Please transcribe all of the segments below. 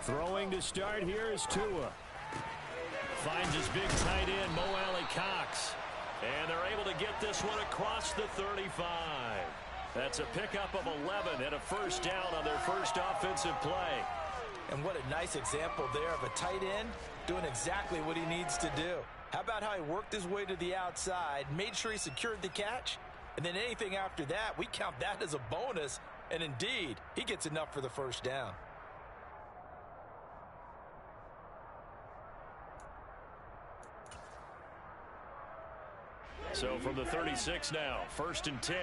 Throwing to start here is Tua. Finds his big tight end, Mo Alley-Cox. And they're able to get this one across the 35. That's a pickup of 11 and a first down on their first offensive play. And what a nice example there of a tight end doing exactly what he needs to do. How about how he worked his way to the outside, made sure he secured the catch, and then anything after that, we count that as a bonus. And indeed, he gets enough for the first down. So from the 36 now, 1st and 10.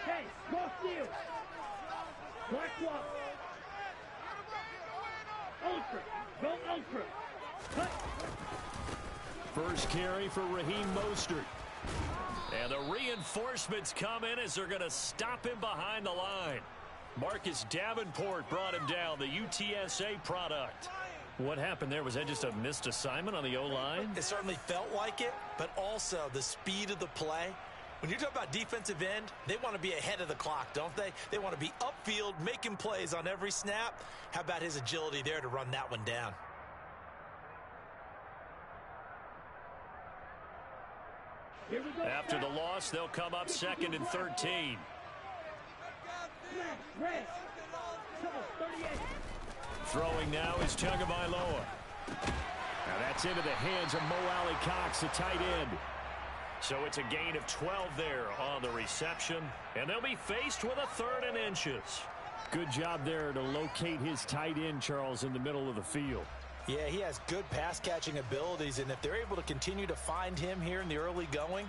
Hey, go field. Black walk. Ultra. Go ultra. Cut. First carry for Raheem Mostert. And the reinforcements come in as they're going to stop him behind the line. Marcus Davenport brought him down, the UTSA product. What happened there? Was that just a missed assignment on the O-line? It certainly felt like it, but also the speed of the play. When you talk about defensive end, they want to be ahead of the clock, don't they? They want to be upfield, making plays on every snap. How about his agility there to run that one down? After the loss, they'll come up 2nd and 13. Throwing now is Tagovailoa. Now that's into the hands of Mo Alley-Cox, the tight end. So it's a gain of 12 there on the reception. And they'll be faced with a 3rd and inches. Good job there to locate his tight end, Charles, in the middle of the field. Yeah, he has good pass-catching abilities, and if they're able to continue to find him here in the early going,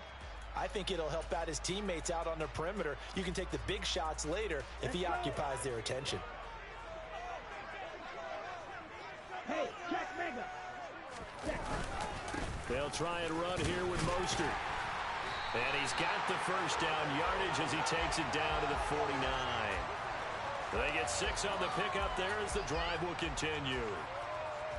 I think it'll help out his teammates out on the perimeter. You can take the big shots later if he occupies their attention. Hey, check mega. They'll try and run here with Mostert. And he's got the first down yardage as he takes it down to the 49. They get 6 on the pickup there as the drive will continue.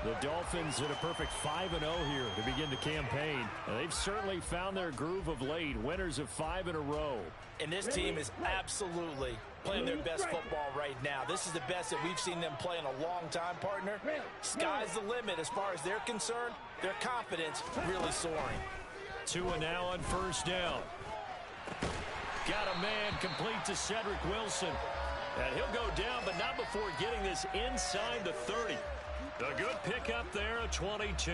The Dolphins at a perfect 5-0 here to begin the campaign. And they've certainly found their groove of late. Winners of 5 in a row. And this team is absolutely playing their best football right now. This is the best that we've seen them play in a long time, partner. Sky's the limit as far as they're concerned. Their confidence really soaring. Tua now on first down. Got a man complete to Cedric Wilson. And he'll go down, but not before getting this inside the 30. A good pickup there, a 22.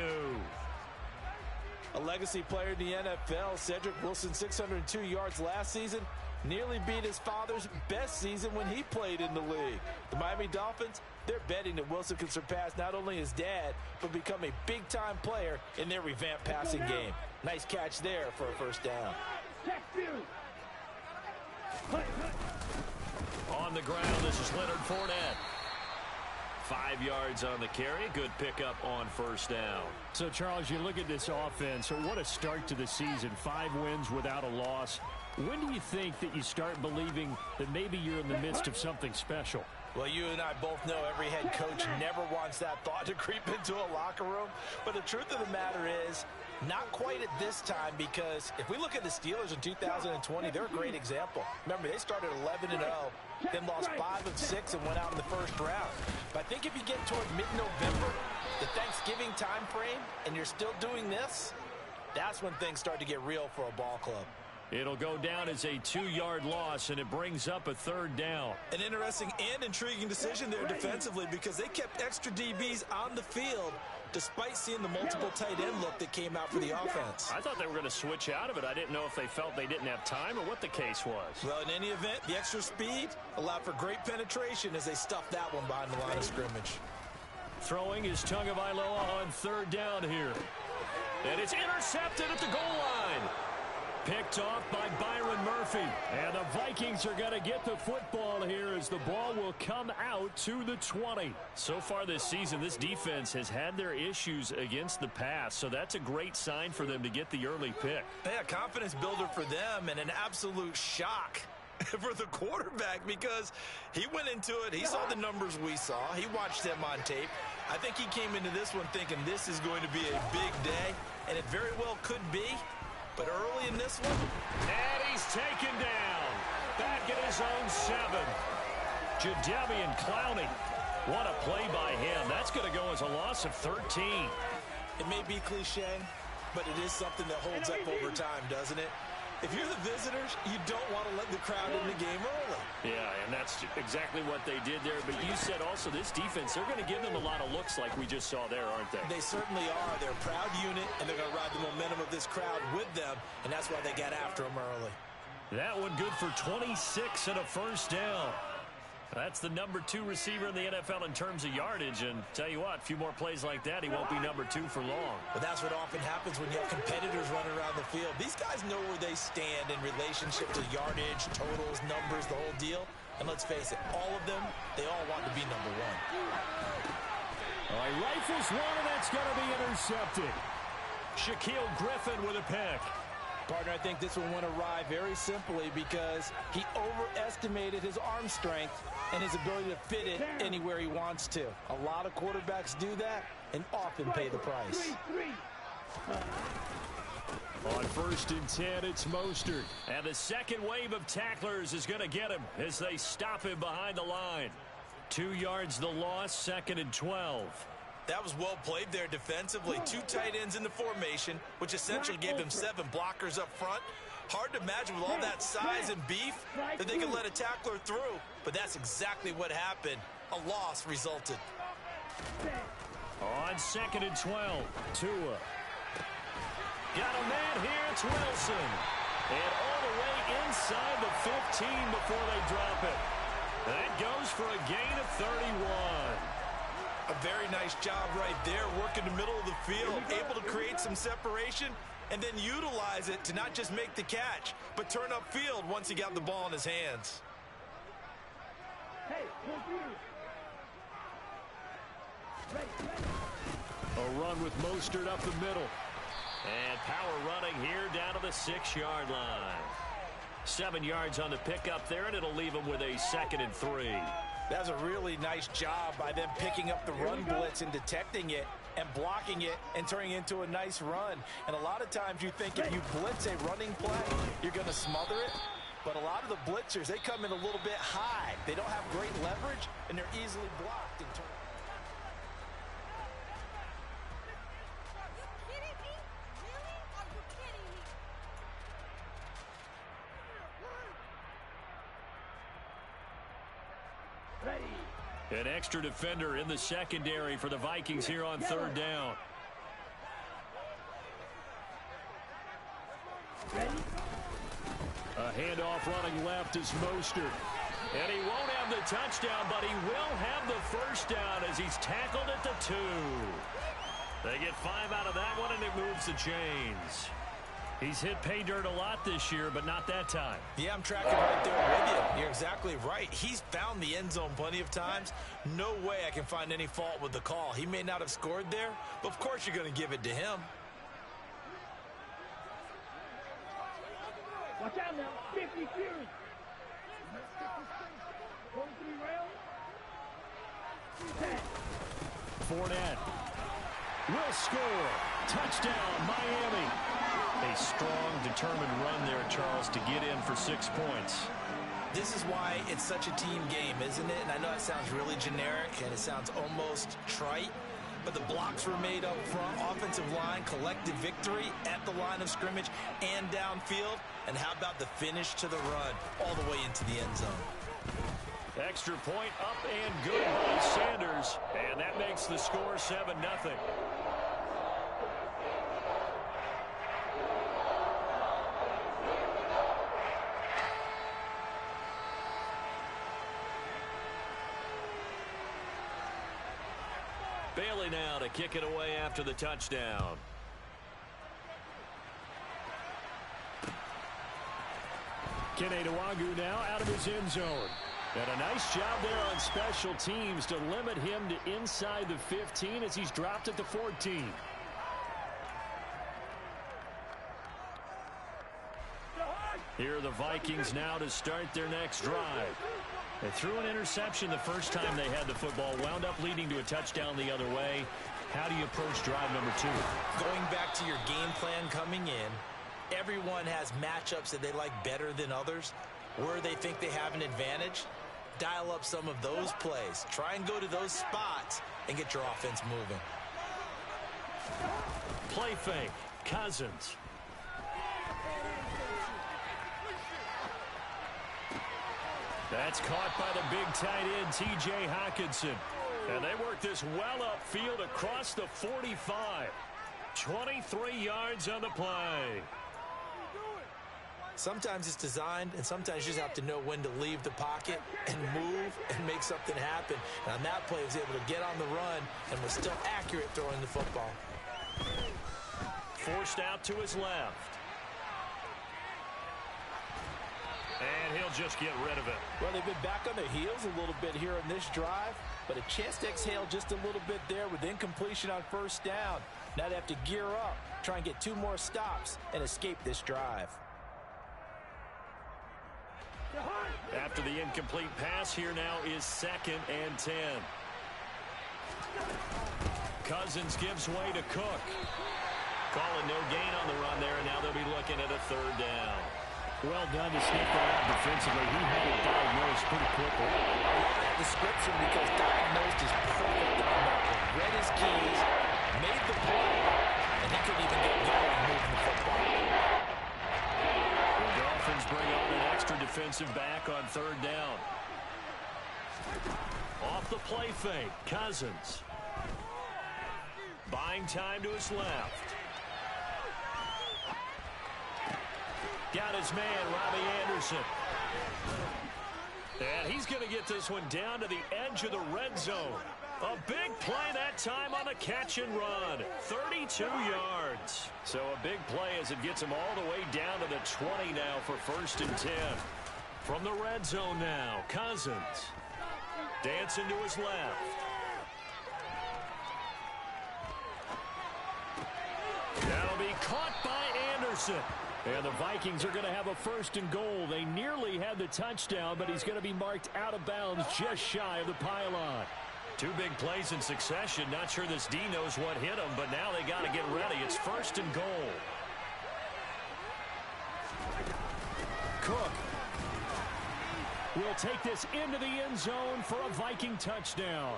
A legacy player in the NFL, Cedric Wilson, 602 yards last season, nearly beat his father's best season when he played in the league. The Miami Dolphins, they're betting that Wilson can surpass not only his dad, but become a big-time player in their revamped passing game. Nice catch there for a first down. On the ground, this is Leonard Fournette. 5 yards on the carry. Good pickup on first down. So, Charles, you look at this offense. What a start to the season. 5 wins without a loss. When do you think that you start believing that maybe you're in the midst of something special? Well, you and I both know every head coach never wants that thought to creep into a locker room. But the truth of the matter is, not quite at this time, because if we look at the Steelers in 2020, they're a great example. Remember, they started 11-0, then lost 5 of 6 and went out in the first round. But I think if you get toward mid-November, the Thanksgiving time frame, and you're still doing this, that's when things start to get real for a ball club. It'll go down as a 2-yard loss, and it brings up a 3rd down. An interesting and intriguing decision there defensively, because they kept extra DBs on the field despite seeing the multiple tight end look that came out for the offense. I thought they were going to switch out of it. I didn't know if they felt they didn't have time or what the case was. Well, in any event, the extra speed allowed for great penetration as they stuffed that one behind the line of scrimmage. Throwing is Tagovailoa on 3rd down here. And it's intercepted at the goal line. Picked off by Byron Murphy. And the Vikings are going to get the football here as the ball will come out to the 20. So far this season, this defense has had their issues against the pass, so that's a great sign for them to get the early pick. Yeah, confidence builder for them and an absolute shock for the quarterback, because he went into it, he saw the numbers we saw, he watched them on tape. I think he came into this one thinking this is going to be a big day, and it very well could be. But early in this one, and he's taken down. Back back at his own 7. Jadeveon Clowney. What a play by him. That's going to go as a loss of 13. It may be cliche, but it is something that holds up over time, doesn't it? If you're the visitors, you don't want to let the crowd in the game early. Yeah, and that's exactly what they did there. But you said also this defense, they're going to give them a lot of looks like we just saw there, aren't they? They certainly are. They're a proud unit, and they're going to ride the momentum of this crowd with them, and that's why they got after them early. That one good for 26 and a first down. That's the number 2 receiver in the NFL in terms of yardage. And tell you what, a few more plays like that, he won't be number 2 for long. But that's what often happens when you have competitors running around the field. These guys know where they stand in relationship to yardage, totals, numbers, the whole deal. And let's face it, all of them, they all want to be number 1. All right, rifles one, and that's going to be intercepted. Shaquill Griffin with a pick. Partner, I think this one went awry very simply because he overestimated his arm strength and his ability to fit it anywhere he wants to. A lot of quarterbacks do that and often pay the price. On 1st and 10, it's Mostert. And the second wave of tacklers is going to get him as they stop him behind the line. 2 yards the loss, 2nd and 12. That was well played there defensively. 2 tight ends in the formation, which essentially gave them 7 blockers up front. Hard to imagine with all that size and beef that they could let a tackler through. But that's exactly what happened. A loss resulted. On 2nd and 12, Tua. Got a man here, it's Wilson. And all the way inside the 15 before they drop it. That goes for a gain of 31. A very nice job right there, working the middle of the field, able to create some separation, and then utilize it to not just make the catch, but turn upfield once he got the ball in his hands. A run with Mostert up the middle. And power running here down to the 6-yard line. 7 yards on the pickup there, and it'll leave him with a 2nd and 3. That was a really nice job by them picking up the run blitz and detecting it and blocking it and turning it into a nice run. And a lot of times you think if you blitz a running play, you're going to smother it. But a lot of the blitzers, they come in a little bit high. They don't have great leverage, and they're easily blocked. An extra defender in the secondary for the Vikings here on 3rd down. A handoff running left is Mostert. And he won't have the touchdown, but he will have the first down as he's tackled at the 2. They get 5 out of that one, and it moves the chains. He's hit pay dirt a lot this year, but not that time. Yeah, I'm tracking right there with you. You're exactly right. He's found the end zone plenty of times. No way I can find any fault with the call. He may not have scored there, but of course you're going to give it to him. Watch out now. 50 Fury. Going 3 rails. Fournette will score. Touchdown, Miami. A strong, determined run there, Charles, to get in for 6 points. This is why it's such a team game, isn't it? And I know it sounds really generic and it sounds almost trite, but the blocks were made up front, offensive line, collective victory at the line of scrimmage and downfield. And how about the finish to the run all the way into the end zone? Extra point up and good by Sanders, and that makes the score 7-0. Bailey now to kick it away after the touchdown. Kene Nwangwu now out of his end zone. And a nice job there on special teams to limit him to inside the 15 as he's dropped at the 14. Here are the Vikings now to start their next drive. They threw an interception the first time they had the football, wound up leading to a touchdown the other way. How do you approach drive number 2? Going back to your game plan coming in, everyone has matchups that they like better than others. where they think they have an advantage, dial up some of those plays. Try and go to those spots and get your offense moving. Play fake. Cousins. That's caught by the big tight end, T.J. Hockenson. And they work this well upfield across the 45. 23 yards on the play. Sometimes it's designed, and sometimes you just have to know when to leave the pocket and move and make something happen. And on that play, he was able to get on the run and was still accurate throwing the football. Forced out to his left. And he'll just get rid of it. Well, they've been back on their heels a little bit here in this drive, but a chance to exhale just a little bit there with incompletion on first down. Now they have to gear up, try and get 2 more stops, and escape this drive. After the incomplete pass, here now is 2nd and 10. Cousins gives way to Cook. Calling no gain on the run there, and now they'll be looking at a 3rd down. Well done to sneak that out defensively. He had it diagnosed pretty quickly. I love that description because diagnosed is perfect on that one. Read his keys, made the play, and he couldn't even get going moving the football. The Dolphins bring on an extra defensive back on 3rd down. Off the play fake, Cousins. Buying time to his left. Got his man, Robbie Anderson. And he's going to get this one down to the edge of the red zone. A big play that time on the catch and run. 32 yards. So a big play as it gets him all the way down to the 20 now for 1st and 10. From the red zone now, Cousins. Dancing to his left. That'll be caught by Anderson. And the Vikings are going to have a 1st and goal. They nearly had the touchdown, but he's going to be marked out of bounds just shy of the pylon. 2 big plays in succession. Not sure this D knows what hit him, but now they got to get ready. It's 1st and goal. Cook will take this into the end zone for a Viking touchdown.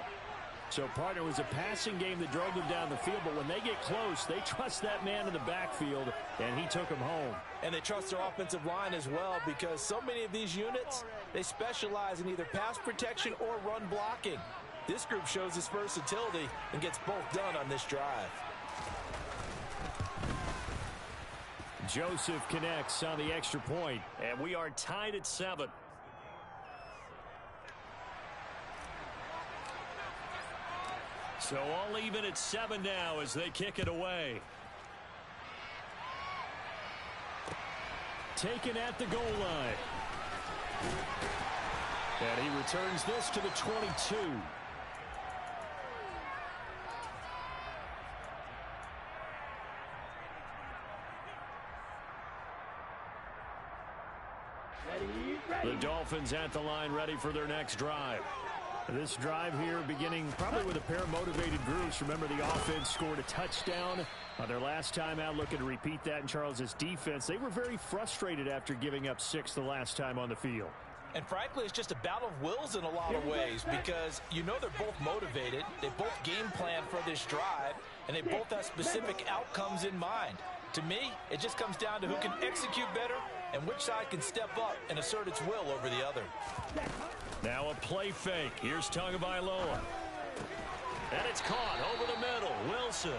So, partner, it was a passing game that drove them down the field, but when they get close, they trust that man in the backfield, and he took them home. And they trust their offensive line as well because so many of these units, they specialize in either pass protection or run blocking. This group shows its versatility and gets both done on this drive. Joseph connects on the extra point, and we are tied at 7. So all even at 7 now as they kick it away. Taken at the goal line. And he returns this to the 22. The Dolphins at the line ready for their next drive. This drive here beginning probably with a pair of motivated groups. Remember, the offense scored a touchdown on their last time out. Looking to repeat that in Charles's defense. They were very frustrated after giving up 6 the last time on the field. And frankly, it's just a battle of wills in a lot of ways because you know they're both motivated. They both game plan for this drive, and they both have specific outcomes in mind. To me, it just comes down to who can execute better and which side can step up and assert its will over the other. Now a play fake. Here's Tagovailoa. And it's caught over the middle. Wilson.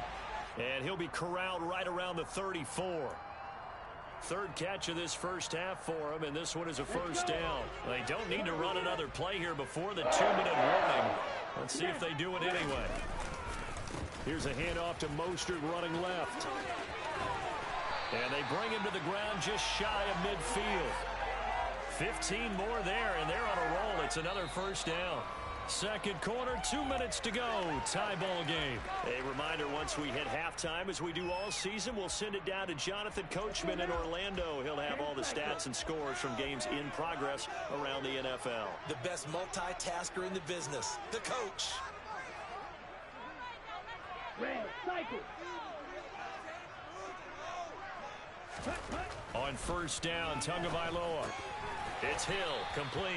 And he'll be corralled right around the 34. 3rd catch of this first half for him, and this one is a 1st down. They don't need to run another play here before the 2-minute warning. Let's see if they do it anyway. Here's a handoff to Mostert running left. And they bring him to the ground just shy of midfield. 15 more there, and they're on a roll. It's another 1st down. 2nd quarter, 2 minutes to go. Tie ball game. A reminder, once we hit halftime, as we do all season, we'll send it down to Jonathan Coachman in Orlando. He'll have all the stats and scores from games in progress around the NFL. The best multitasker in the business, the coach. Red, cycle. On 1st down, Tagovailoa. It's Hill, complete.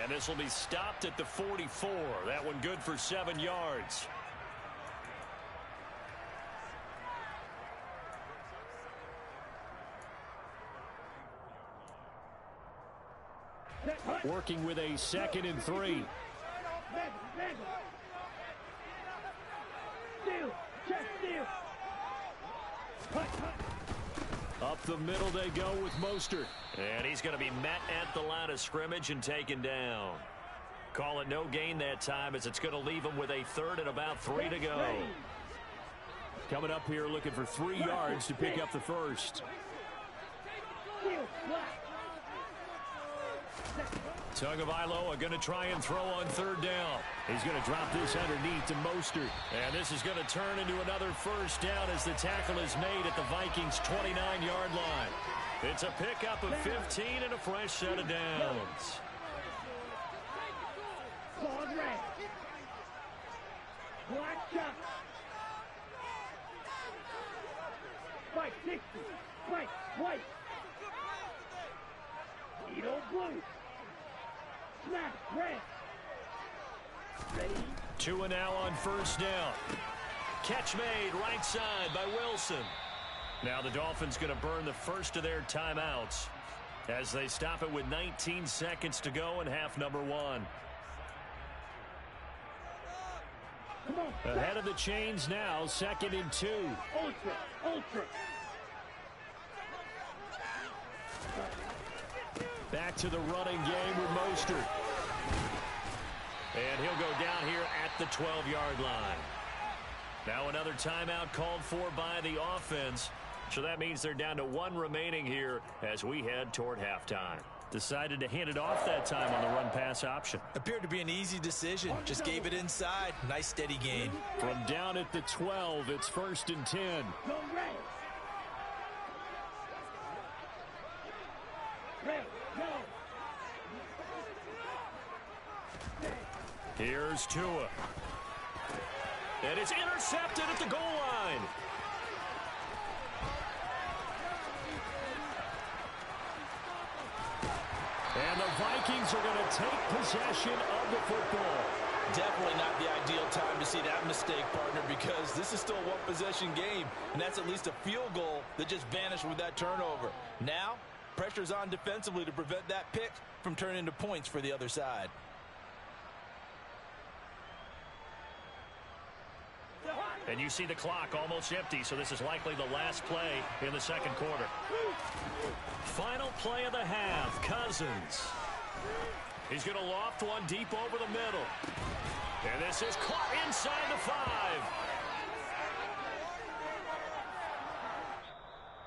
And this will be stopped at the 44. That one good for 7 yards. Working with a 2nd and 3. Up the middle they go with Mostert. And he's going to be met at the line of scrimmage and taken down. Call it no gain that time, as it's going to leave him with a 3rd and about 3 to go. Coming up here looking for 3 yards to pick up the first. Tagovailoa going to try and throw on 3rd down. He's going to drop this underneath to Mostert. And this is going to turn into another first down as the tackle is made at the Vikings' 29-yard line. It's a pickup of 15 and a fresh set of downs. Spike 60. Spike white. Edo blue. Snap red. Ready. 2 and now on first down. Catch made right side by Wilson. Now the Dolphins going to burn the first of their timeouts as they stop it with 19 seconds to go in half number 1. Ahead of the chains now, 2nd and 2. Ultra. Back to the running game with Mostert. And he'll go down here at the 12-yard line. Now another timeout called for by the offense. So that means they're down to 1 remaining here as we head toward halftime. Decided to hand it off that time on the run-pass option. Appeared to be an easy decision. Just gave it inside. Nice steady gain. From down at the 12, it's 1st and 10. Go red. Red, go. Here's Tua. And it's intercepted at the goal line. And the Vikings are going to take possession of the football. Definitely not the ideal time to see that mistake, partner, because this is still a one-possession game, and that's at least a field goal that just vanished with that turnover. Now, pressure's on defensively to prevent that pick from turning into points for the other side. And you see the clock almost empty, so this is likely the last play in the second quarter. Final play of the half, Cousins. He's going to loft one deep over the middle. And this is caught inside the 5.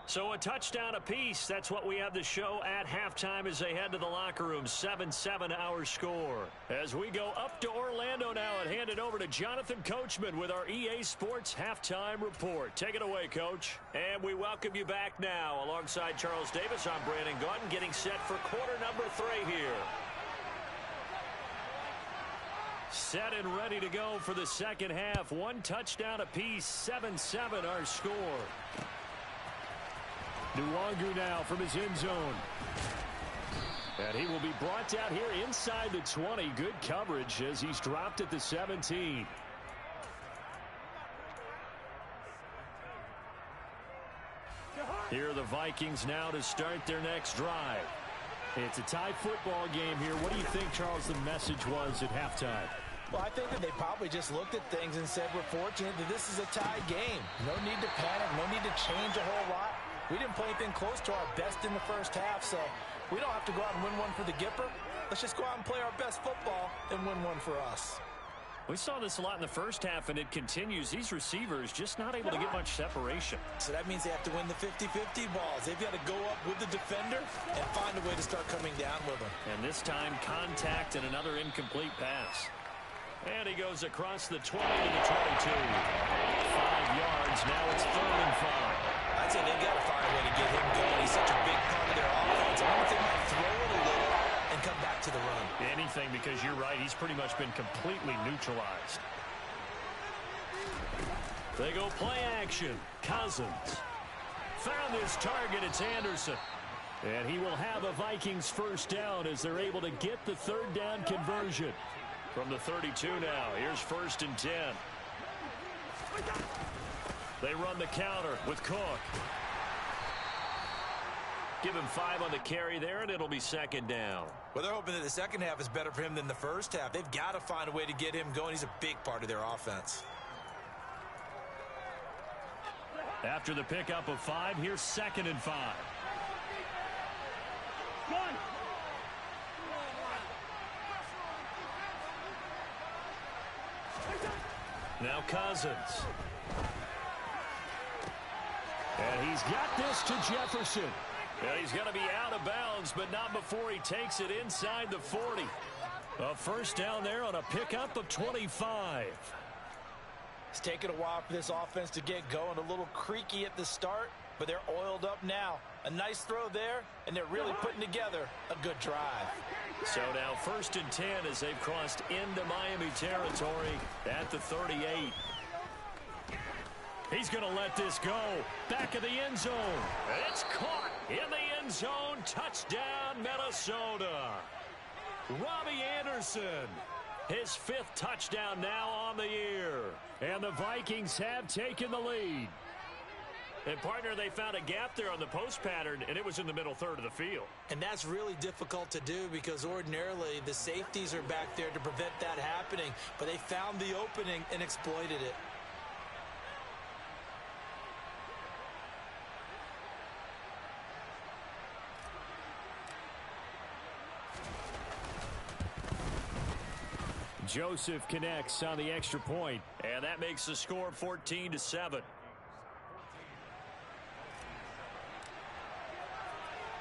So a touchdown apiece. That's what we have to show at halftime as they head to the locker room. 7-7 our score. As we go up to Orlando now and hand it over to Jonathan Coachman with our EA Sports Halftime Report. Take it away, Coach. And we welcome you back now. Alongside Charles Davis, I'm Brandon Gaudin, getting set for quarter number 3 here. Set and ready to go for the second half. 1 touchdown apiece. 7-7 our score. Nwangu now from his end zone. And he will be brought down here inside the 20. Good coverage as he's dropped at the 17. Here are the Vikings now to start their next drive. It's a tie football game here. What do you think, Charles, the message was at halftime? Well, I think that they probably just looked at things and said, we're fortunate that this is a tie game. No need to panic. No need to change a whole lot. We didn't play anything close to our best in the first half, so we don't have to go out and win one for the Gipper. Let's just go out and play our best football and win one for us. We saw this a lot in the first half, and it continues. These receivers just not able to get much separation. So that means they have to win the 50-50 balls. They've got to go up with the defender and find a way to start coming down with them. And this time, contact and another incomplete pass. And he goes across the 20 to the 22. 5 yards. Now it's 3rd and 5. I'd say they've got to find a way to get him going. He's such a big part of their offense. I wonder if they might throw it a little and come back to the run. Anything, because you're right. He's pretty much been completely neutralized. They go play action. Cousins. Found his target. It's Anderson. And he will have a Vikings first down as they're able to get the third down conversion. From the 32 now, here's 1st and 10. They run the counter with Cook. Give him 5 on the carry there, and it'll be 2nd down. Well, they're hoping that the second half is better for him than the first half. They've got to find a way to get him going. He's a big part of their offense. After the pickup of 5, here's 2nd and 5. Gun. Now Cousins. And he's got this to Jefferson. And he's going to be out of bounds, but not before he takes it inside the 40. A first down there on a pickup of 25. It's taken a while for this offense to get going. A little creaky at the start, but they're oiled up now. A nice throw there, and they're really putting together a good drive. So now 1st and 10 as they've crossed into Miami territory at the 38. He's going to let this go. Back of the end zone. It's caught in the end zone. Touchdown, Minnesota. Robbie Anderson. His 5th touchdown now on the year. And the Vikings have taken the lead. And, partner, they found a gap there on the post pattern, and it was in the middle third of the field. And that's really difficult to do because ordinarily the safeties are back there to prevent that happening. But they found the opening and exploited it. Joseph connects on the extra point, and that makes the score 14-7.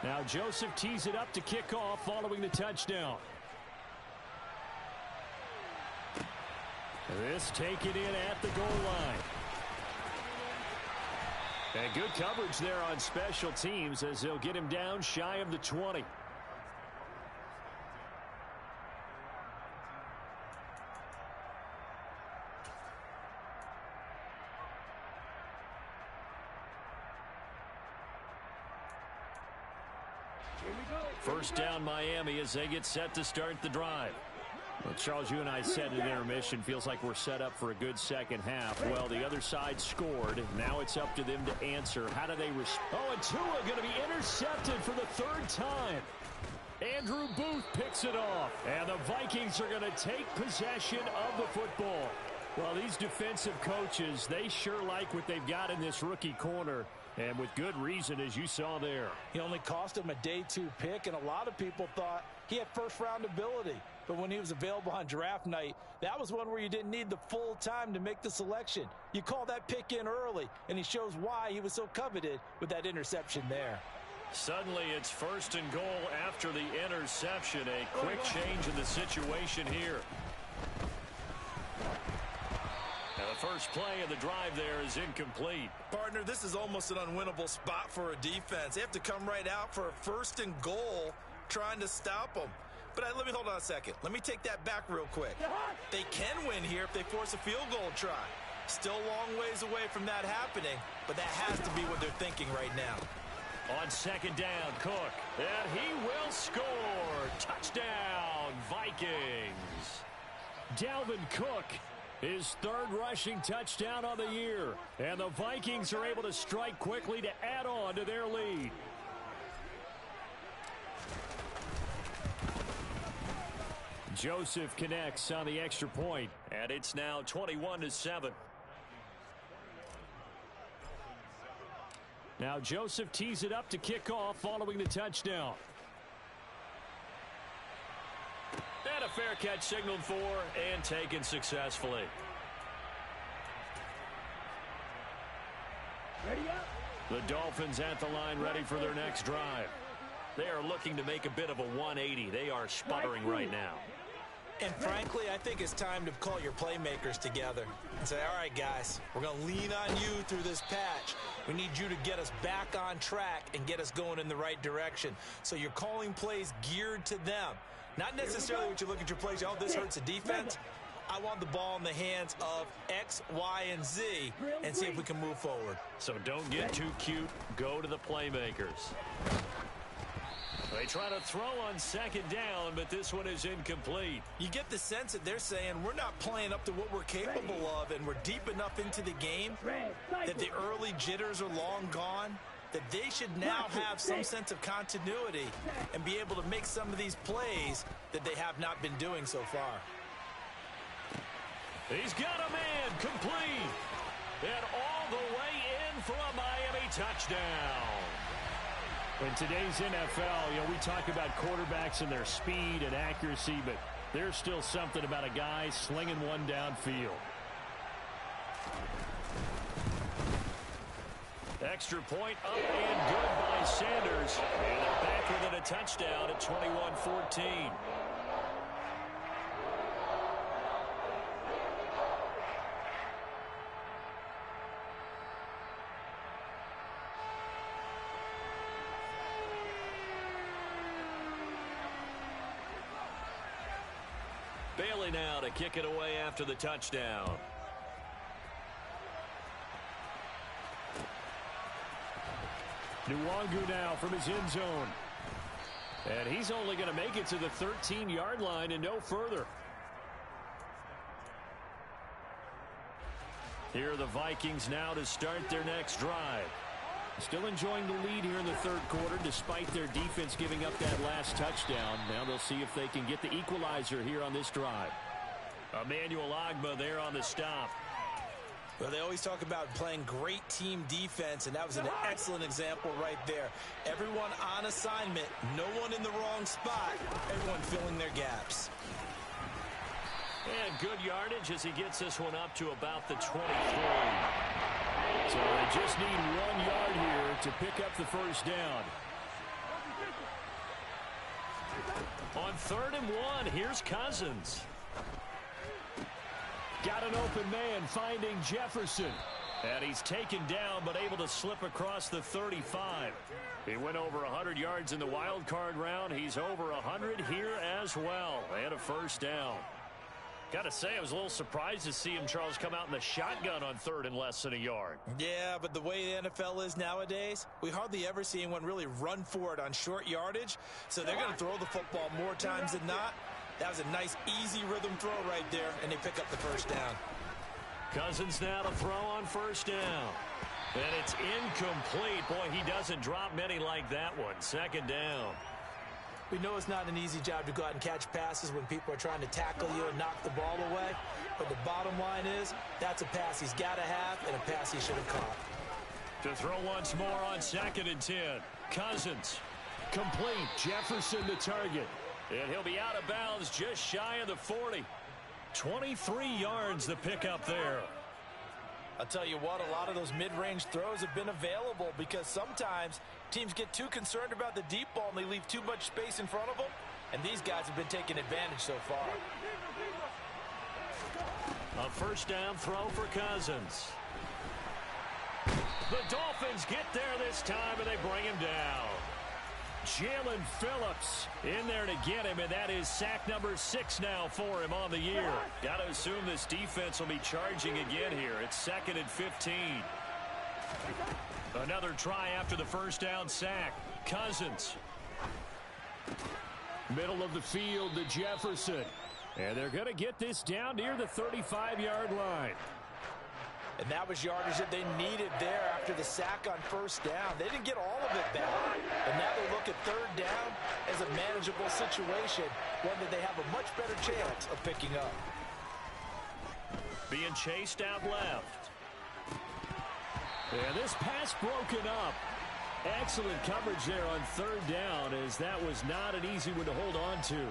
Now Joseph tees it up to kick off following the touchdown. This taken in at the goal line. And good coverage there on special teams as they'll get him down shy of the 20. First down Miami as they get set to start the drive. Well, Charles, you and I said in intermission, feels like we're set up for a good second half. Well, the other side scored. Now it's up to them to answer. How do they respond? Oh, and Tua going to be intercepted for the 3rd time. Andrew Booth picks it off. And the Vikings are going to take possession of the football. Well, these defensive coaches, they sure like what they've got in this rookie corner. And with good reason, as you saw there. He only cost him a day 2 pick, and a lot of people thought he had first-round ability. But when he was available on draft night, that was one where you didn't need the full time to make the selection. You call that pick in early, and he shows why he was so coveted with that interception there. Suddenly, it's 1st and goal after the interception. A quick change in the situation here. The first play of the drive there is incomplete. Partner, this is almost an unwinnable spot for a defense. They have to come right out for a 1st and goal trying to stop them. But let me hold on a second. Let me take that back real quick. They can win here if they force a field goal try. Still a long ways away from that happening, but that has to be what they're thinking right now. On 2nd down, Cook. And he will score. Touchdown, Vikings. Dalvin Cook. His 3rd rushing touchdown on the year. And the Vikings are able to strike quickly to add on to their lead. Joseph connects on the extra point. And it's now 21-7. Now Joseph tees it up to kick off following the touchdown. And a fair catch signaled for and taken successfully. Ready up. The Dolphins at the line ready for their next drive. They are looking to make a bit of a 180. They are sputtering right now. And frankly, I think it's time to call your playmakers together and say, all right, guys, we're going to lean on you through this patch. We need you to get us back on track and get us going in the right direction. So you're calling plays geared to them. Not necessarily what you look at your plays, oh, this hurts the defense. I want the ball in the hands of X, Y, and Z and see if we can move forward. So don't get too cute. Go to the playmakers. They try to throw on second down, but this one is incomplete. You get the sense that they're saying we're not playing up to what we're capable of, and we're deep enough into the game that the early jitters are long gone, that they should now have some sense of continuity and be able to make some of these plays that they have not been doing so far. He's got a man complete. And all the way in for a Miami touchdown. In today's NFL, we talk about quarterbacks and their speed and accuracy, but there's still something about a guy slinging one downfield. Extra point up and good by Sanders. And they're back within a touchdown at 21-14. Bailey now to kick it away after the touchdown. Nwangu now from his end zone. And he's only going to make it to the 13-yard line and no further. Here are the Vikings now to start their next drive. Still enjoying the lead here in the third quarter despite their defense giving up that last touchdown. Now they'll see if they can get the equalizer here on this drive. Emmanuel Ogbah there on the stop. Well, they always talk about playing great team defense, and that was an excellent example right there. Everyone on assignment, no one in the wrong spot, everyone filling their gaps. And good yardage as he gets this one up to about the 23. So they just need 1 yard here to pick up the first down. On 3rd and 1, here's Cousins. Got an open man finding Jefferson. And he's taken down but able to slip across the 35. He went over 100 yards in the wild card round. He's over 100 here as well. And a first down. Got to say, I was a little surprised to see him, Charles, come out in the shotgun on 3rd and less than a yard. Yeah, but the way the NFL is nowadays, we hardly ever see anyone really run for it on short yardage. So they're going to throw the football more times than not. That was a nice, easy rhythm throw right there, and they pick up the first down. Cousins now to throw on first down. And it's incomplete. Boy, he doesn't drop many like that one. 2nd down. We know it's not an easy job to go out and catch passes when people are trying to tackle you and knock the ball away. But the bottom line is, that's a pass he's got to have and a pass he should have caught. To throw once more on 2nd and 10. Cousins. Complete. Jefferson to target. And he'll be out of bounds just shy of the 40. 23 yards the pickup there. I'll tell you what, a lot of those mid-range throws have been available because sometimes teams get too concerned about the deep ball and they leave too much space in front of them. And these guys have been taking advantage so far. A first down throw for Cousins. The Dolphins get there this time and they bring him down. Jalen Phillips in there to get him, and that is sack number 6 now for him on the year. Got to assume this defense will be charging again here. It's 2nd and 15. Another try after the first down sack. Cousins. Middle of the field to Jefferson. And they're going to get this down near the 35-yard line. And that was yardage that they needed there after the sack on first down. They didn't get all of it back. And now they look at 3rd down as a manageable situation, one that they have a much better chance of picking up. Being chased out left. And this pass broken up. Excellent coverage there on 3rd down, as that was not an easy one to hold on to.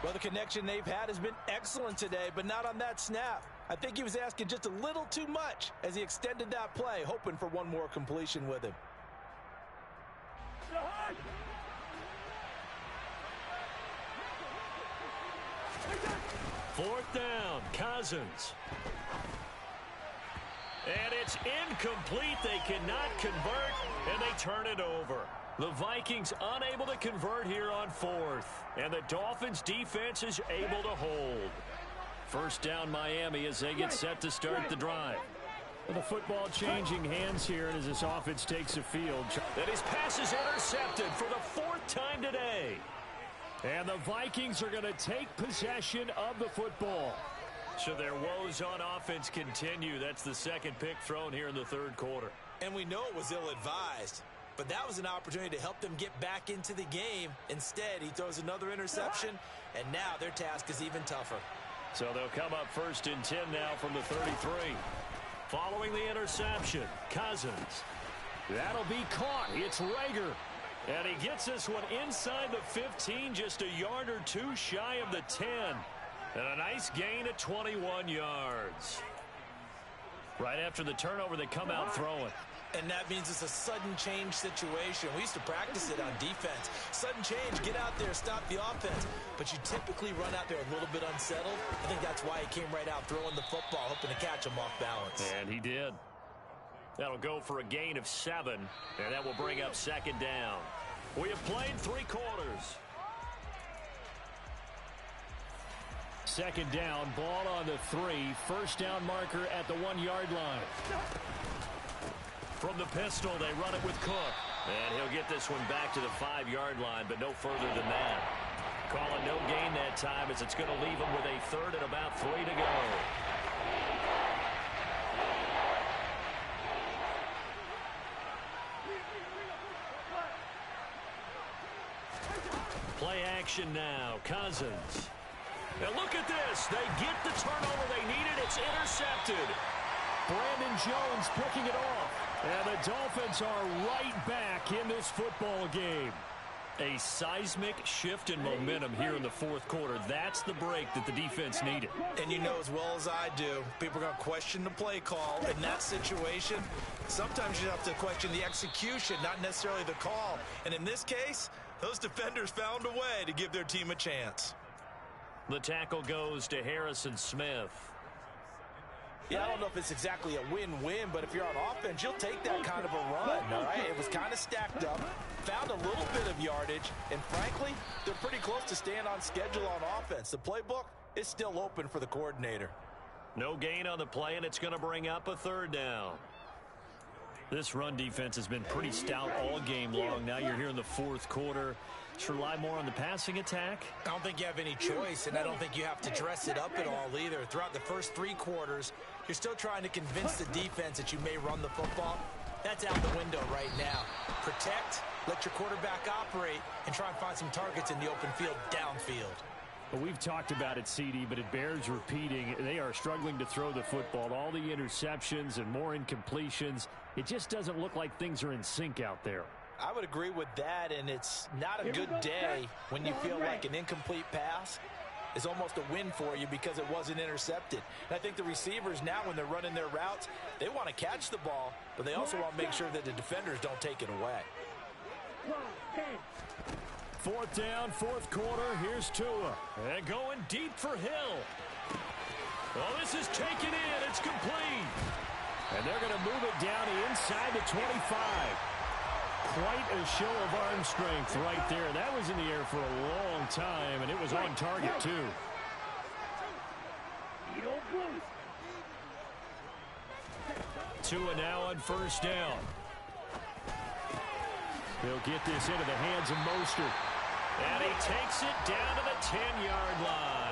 Well, the connection they've had has been excellent today, but not on that snap. I think he was asking just a little too much as he extended that play, hoping for one more completion with him. 4th down, Cousins. And it's incomplete. They cannot convert, and they turn it over. The Vikings unable to convert here on 4th, and the Dolphins defense is able to hold. First down Miami as they get set to start the drive. The football changing hands here as this offense takes the field. And his pass is intercepted for the fourth time today. And the Vikings are going to take possession of the football. So their woes on offense continue. That's the second pick thrown here in the third quarter. And we know it was ill-advised, but that was an opportunity to help them get back into the game. Instead, he throws another interception, and now their task is even tougher. So they'll come up 1st and 10 now from the 33. Following the interception, Cousins. That'll be caught. It's Rager. And he gets this one inside the 15, just a yard or two shy of the 10. And a nice gain of 21 yards. Right after the turnover, they come out throwing. And that means it's a sudden change situation. We used to practice it on defense. Sudden change, get out there, stop the offense. But you typically run out there a little bit unsettled. I think that's why he came right out throwing the football, hoping to catch him off balance. And he did. That'll go for a gain of 7, and that will bring up 2nd down. We have played 3 quarters. 2nd down, ball on the 3. 1st down marker at the 1-yard line. From the pistol, they run it with Cook. And he'll get this one back to the 5-yard line, but no further than that. Calling no gain that time as it's going to leave him with a 3rd and about 3 to go. Play action now. Cousins. And look at this. They get the turnover they needed. It's intercepted. Brandon Jones picking it off. And the Dolphins are right back in this football game. A seismic shift in momentum here in the 4th quarter. That's the break that the defense needed. And you know as well as I do, people are going to question the play call. In that situation, sometimes you have to question the execution, not necessarily the call. And in this case, those defenders found a way to give their team a chance. The tackle goes to Harrison Smith. Yeah, I don't know if it's exactly a win-win, but if you're on offense, you'll take that kind of a run, all right? It was kind of stacked up, found a little bit of yardage, and frankly, they're pretty close to staying on schedule on offense. The playbook is still open for the coordinator. No gain on the play, and it's going to bring up a 3rd down. This run defense has been pretty stout all game long. Now you're here in the 4th quarter. Just rely more on the passing attack. I don't think you have any choice, and I don't think you have to dress it up at all either. Throughout the first 3 quarters, you're still trying to convince the defense that you may run the football. That's out the window right now. Protect, let your quarterback operate, and try and find some targets in the open field downfield. Well, we've talked about it, CD, but it bears repeating. They are struggling to throw the football. All the interceptions and more incompletions. It just doesn't look like things are in sync out there. I would agree with that, and it's not a good day when you feel like an incomplete pass is almost a win for you because it wasn't intercepted. And I think the receivers now, when they're running their routes, they want to catch the ball, but they also want to make sure that the defenders don't take it away. 4th down, 4th quarter. Here's Tua. And going deep for Hill. Well, this is taken in. It's complete. And they're going to move it down inside the 25. Quite a show of arm strength right there. That was in the air for a long time, and it was on target, too. Tua now on 1st down. They'll get this into the hands of Mostert. And he takes it down to the 10-yard line.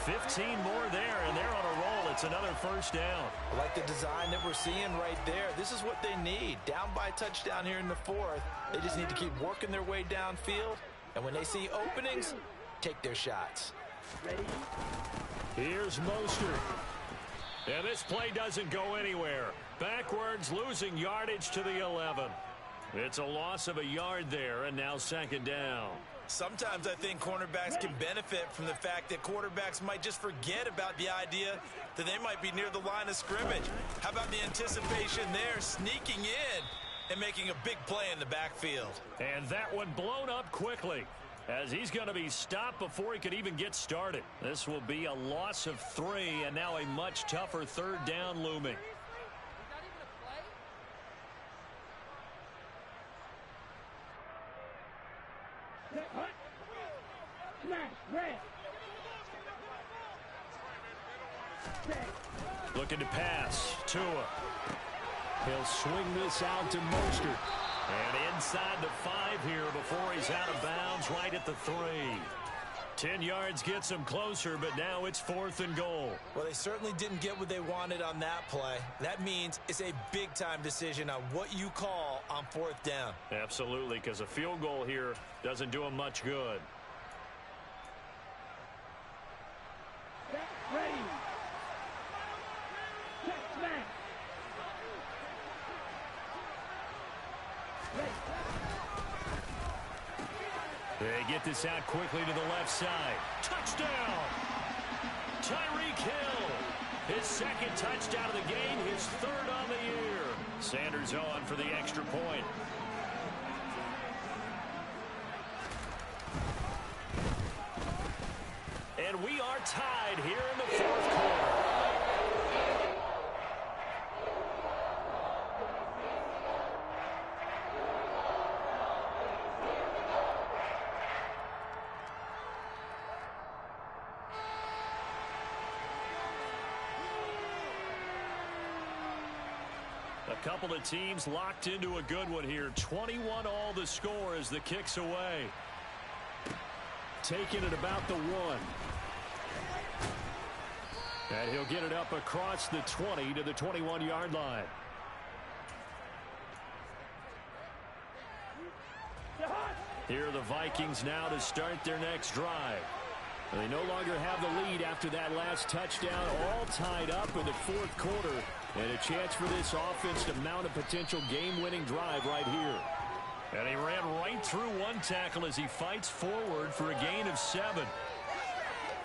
15 more there, and they're on a roll. It's another 1st down. I like the design that we're seeing right there. This is what they need. Down by a touchdown here in the 4th. They just need to keep working their way downfield. And when they see openings, take their shots. Ready? Here's Mostert. And this play doesn't go anywhere. Backwards, losing yardage to the 11. It's a loss of a yard there, and now 2nd down. Sometimes I think cornerbacks can benefit from the fact that quarterbacks might just forget about the idea that they might be near the line of scrimmage. How about the anticipation there, sneaking in and making a big play in the backfield? And that one blown up quickly as he's going to be stopped before he could even get started. This will be a loss of 3, and now a much tougher 3rd down looming. Smash, red. Looking to pass. Tua. He'll swing this out to Mostert. And inside the 5 here before he's out of bounds right at the 3. 10 yards gets him closer, but now it's 4th and goal. Well, they certainly didn't get what they wanted on that play. That means it's a big-time decision on what you call on 4th down. Absolutely, because a field goal here doesn't do him much good. Ready. Check smash. They get this out quickly to the left side. Touchdown! Tyreek Hill. His 2nd touchdown of the game, his 3rd on the year. Sanders on for the extra point. And we are tied here in the 4th quarter. A couple of teams locked into a good one here. 21 all the score as the kick's away. Taking it about the 1. And he'll get it up across the 20 to the 21-yard line. Here are the Vikings now to start their next drive. They no longer have the lead after that last touchdown, all tied up in the 4th quarter. And a chance for this offense to mount a potential game-winning drive right here. And he ran right through one tackle as he fights forward for a gain of 7.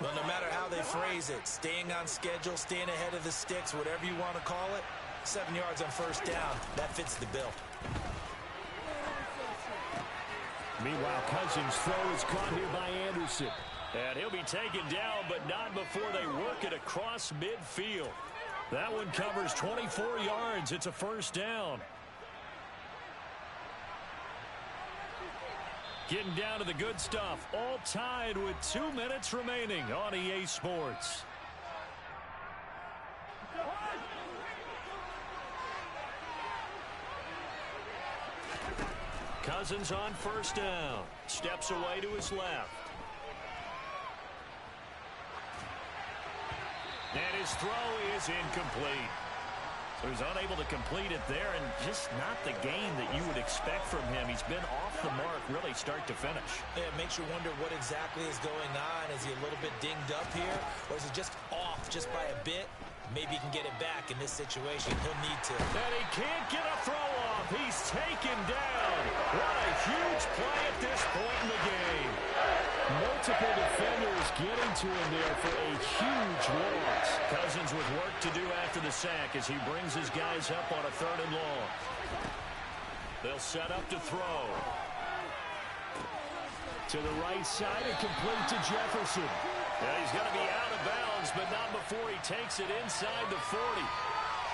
Well, no matter how they phrase it, staying on schedule, staying ahead of the sticks, whatever you want to call it, 7 yards on 1st down, that fits the bill. Meanwhile, Cousins' throw is caught here by Anderson. And he'll be taken down, but not before they work it across midfield. That one covers 24 yards. It's a 1st down. Getting down to the good stuff. All tied with 2 minutes remaining on EA Sports. Cousins on 1st down. Steps away to his left. And his throw is incomplete. So he's unable to complete it there, and just not the game that you would expect from him. He's been off the mark really start to finish. Yeah, it makes you wonder what exactly is going on. Is he a little bit dinged up here, or is he just off just by a bit? Maybe he can get it back in this situation. He'll need to. And he can't get a throw off. He's taken down. What a huge play at this point in the game. Multiple defenders getting to him there for a huge loss. Cousins with work to do after the sack as he brings his guys up on a 3rd and long. They'll set up to throw. To the right side and complete to Jefferson. Yeah, he's going to be out of bounds, but not before he takes it inside the 40.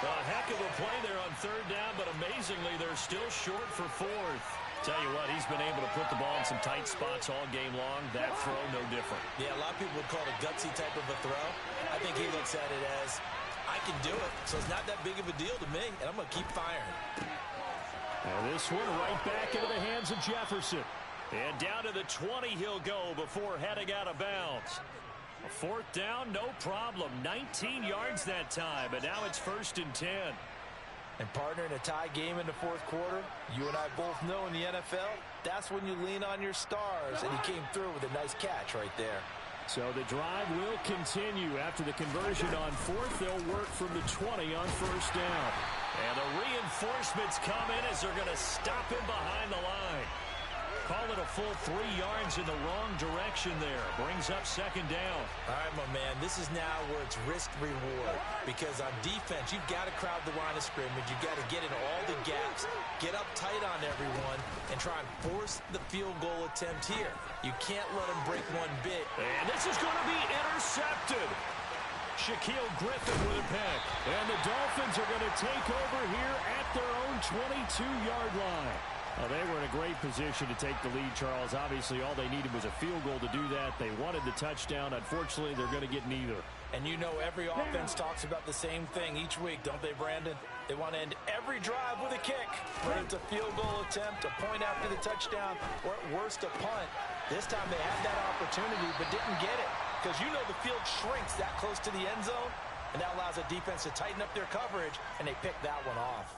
A heck of a play there on 3rd down, but amazingly, they're still short for 4th. Tell you what, he's been able to put the ball in some tight spots all game long. That throw, no different. Yeah, a lot of people would call it a gutsy type of a throw. I think he looks at it as, I can do it, so it's not that big of a deal to me, and I'm going to keep firing. And this one right back into the hands of Jefferson. And down to the 20 he'll go before heading out of bounds. A 4th down, no problem. 19 yards that time, but now it's 1st and 10. And partner, in a tie game in the 4th quarter, you and I both know in the NFL, that's when you lean on your stars, and he came through with a nice catch right there. So the drive will continue. After the conversion on 4th, they'll work from the 20 on 1st down. And the reinforcements come in as they're going to stop him behind the line. Call it a full 3 yards in the wrong direction there. Brings up 2nd down. All right, my man, this is now where it's risk-reward. Because on defense, you've got to crowd the line of scrimmage. You've got to get in all the gaps, get up tight on everyone, and try and force the field goal attempt here. You can't let them break one bit. And this is going to be intercepted. Shaquille Griffin with a pick. And the Dolphins are going to take over here at their own 22-yard line. Well, they were in a great position to take the lead, Charles. Obviously, all they needed was a field goal to do that. They wanted the touchdown. Unfortunately, they're going to get neither. And you know every offense talks about the same thing each week, don't they, Brandon? They want to end every drive with a kick, whether it's a field goal attempt, a point after the touchdown, or at worst a punt. This time they had that opportunity but didn't get it because you know the field shrinks that close to the end zone, and that allows a defense to tighten up their coverage, and they pick that one off.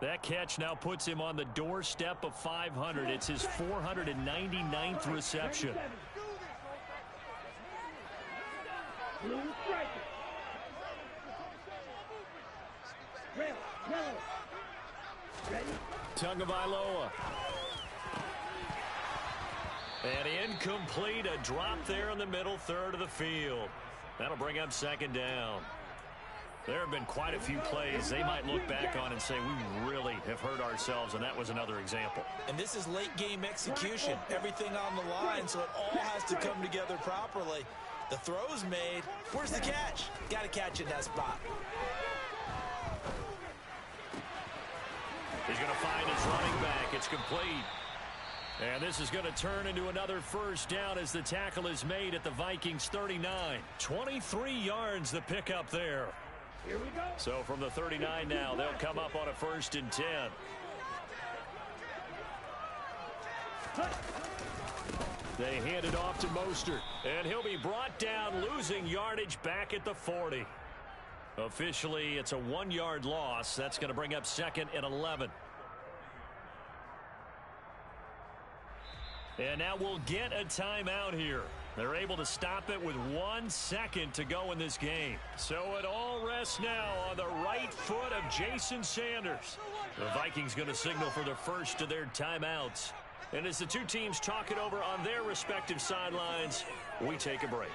That catch now puts him on the doorstep of 500. It's his 499th reception. Blue striker. Red, yellow. Ready? Tagovailoa. And incomplete, a drop there in the middle third of the field. That'll bring up second down. There have been quite a few plays they might look back on and say, we really have hurt ourselves, and that was another example. And this is late-game execution. Everything on the line, so it all has to come together properly. The throw's made. Where's the catch? Got to catch in that spot. He's going to find his running back. It's complete. And this is going to turn into another first down as the tackle is made at the Vikings 39. 23 yards the pickup there. Here we go. So from the 39 now, they'll come up on a 1st and 10. They hand it off to Mostert, and he'll be brought down, losing yardage back at the 40. Officially, it's a 1-yard loss. That's going to bring up 2nd and 11. And now we'll get a timeout here. They're able to stop it with 1 second to go in this game. So it all rests now on the right foot of Jason Sanders. The Vikings going to signal for the first of their timeouts. And as the two teams talk it over on their respective sidelines, we take a break.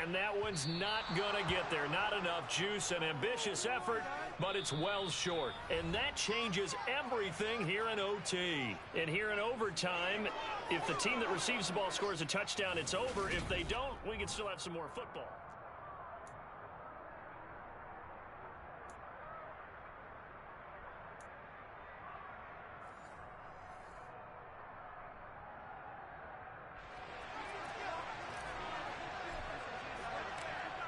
And that one's not going to get there. Not enough juice, an ambitious effort, but it's well short. And that changes everything here in OT. And here in overtime, if the team that receives the ball scores a touchdown, it's over. If they don't, we can still have some more football.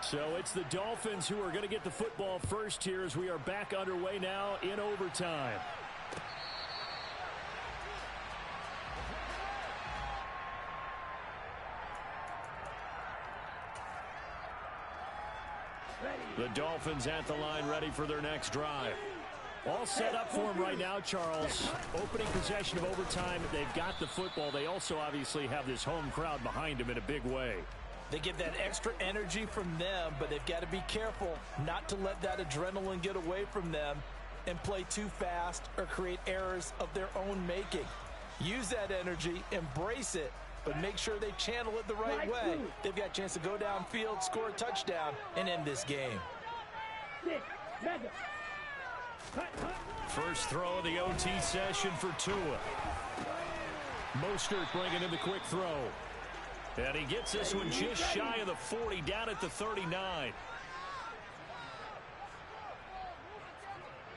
So it's the Dolphins who are going to get the football first here as we are back underway now in overtime. The Dolphins at the line ready for their next drive. All set up for them right now, Charles. Opening possession of overtime. They've got the football. They also obviously have this home crowd behind them in a big way. They get that extra energy from them, but they've got to be careful not to let that adrenaline get away from them and play too fast or create errors of their own making. Use that energy, embrace it, but make sure they channel it the right way. They've got a chance to go downfield, score a touchdown, and end this game. First throw of the OT session for Tua. Mostert bringing in the quick throw. And he gets this one just shy of the 40, down at the 39.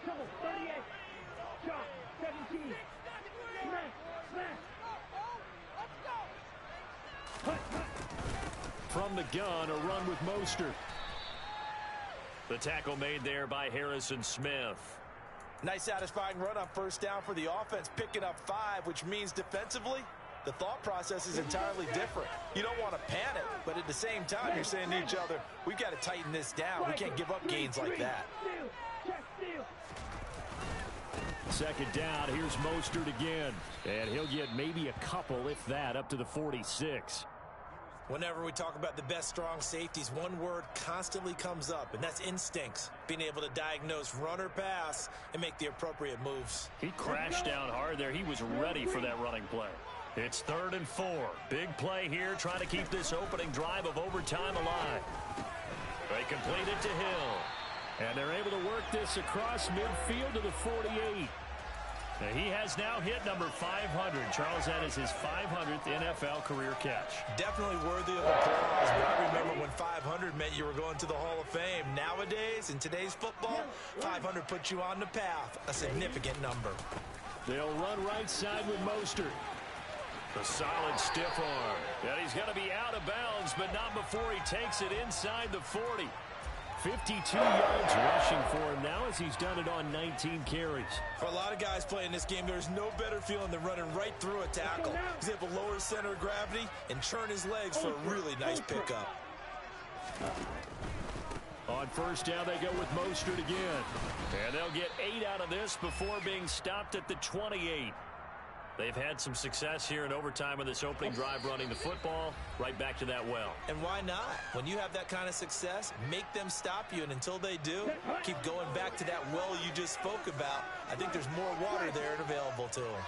Trouble, 38. Shot, 17. Smash. From the gun, a run with Mostert. The tackle made there by Harrison Smith. Nice satisfying run on first down for the offense, picking up 5, which means defensively, the thought process is entirely different. You don't want to panic, but at the same time, you're saying to each other, we've got to tighten this down. We can't give up gains like that. Second down, here's Mostert again. And he'll get maybe a couple, if that, up to the 46. Whenever we talk about the best strong safeties, one word constantly comes up, and that's instincts. Being able to diagnose run or pass and make the appropriate moves. He crashed down hard there. He was ready for that running play. It's 3rd and 4. Big play here, trying to keep this opening drive of overtime alive. They complete it to Hill. And they're able to work this across midfield to the 48. And he has now hit number 500. Charles, that is his 500th NFL career catch. Definitely worthy of applause. But I remember when 500 meant you were going to the Hall of Fame. Nowadays, in today's football, 500 puts you on the path. A significant number. They'll run right side with Mostert. A solid stiff arm. And he's going to be out of bounds, but not before he takes it inside the 40. 52 yards rushing for him now as he's done it on 19 carries. For a lot of guys playing this game, there's no better feeling than running right through a tackle. He's able to lower his center of gravity and turn his legs for a really nice pickup. On first down, they go with Mostert again. And they'll get 8 out of this before being stopped at the 28. They've had some success here in overtime of this opening drive running the football. Right back to that well. And why not? When you have that kind of success, make them stop you. And until they do, keep going back to that well you just spoke about. I think there's more water there and available to them.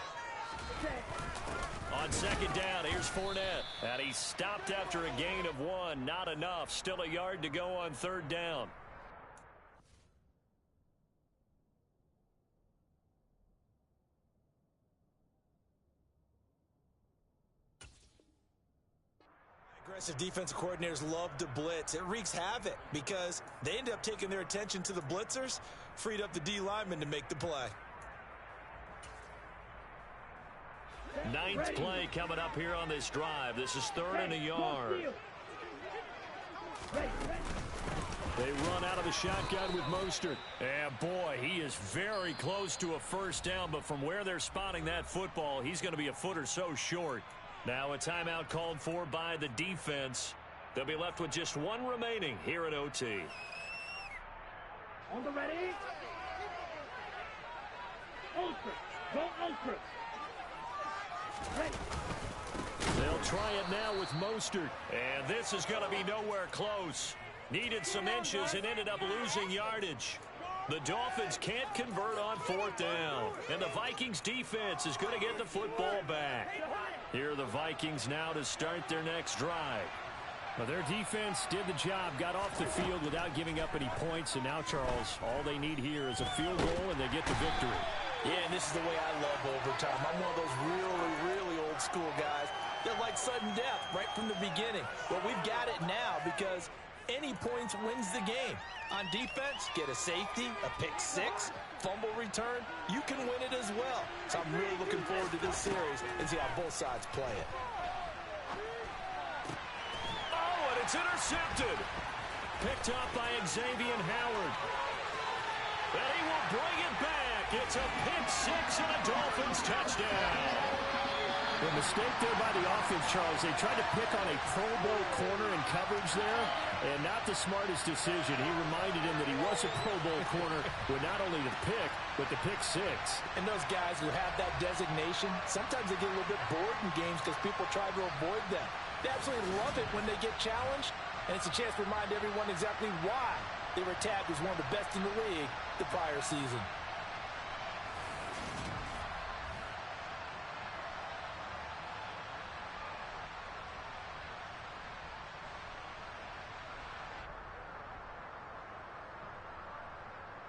On second down, here's Fournette. And he's stopped after a gain of 1. Not enough. Still a yard to go on third down. Aggressive defensive coordinators love to blitz. It wreaks havoc because they end up taking their attention to the blitzers, freed up the D lineman to make the play. Ninth play coming up here on this drive. This is 3rd and a yard. They run out of the shotgun with Mostert. And boy, he is very close to a first down, but from where they're spotting that football, he's going to be a foot or so short. Now a timeout called for by the defense. They'll be left with just 1 remaining here at OT. On the ready. Ultra. Go Ultra. Ready. They'll try it now with Mostert. And this is going to be nowhere close. Needed some inches and ended up losing yardage. The Dolphins can't convert on 4th down. And the Vikings defense is going to get the football back. Here are the Vikings now to start their next drive. Well, their defense did the job, got off the field without giving up any points. And now, Charles, all they need here is a field goal and they get the victory. Yeah, and this is the way I love overtime. I'm one of those really old school guys that like sudden death right from the beginning. But we've got it now because any points wins the game. On defense, get a safety, a pick 6, fumble return, you can win it as well. So I'm really looking forward to this series and see how both sides play it. Oh, and it's intercepted. Picked up by Xavier Howard. And he will bring it back. It's a pick 6 and a Dolphins touchdown. The mistake there by the offense, Charles. They tried to pick on a Pro Bowl corner in coverage there, and not the smartest decision. He reminded him that he was a Pro Bowl corner with not only the pick, but the pick 6. And those guys who have that designation, sometimes they get a little bit bored in games because people try to avoid them. They absolutely love it when they get challenged, and it's a chance to remind everyone exactly why they were tagged as one of the best in the league the prior season.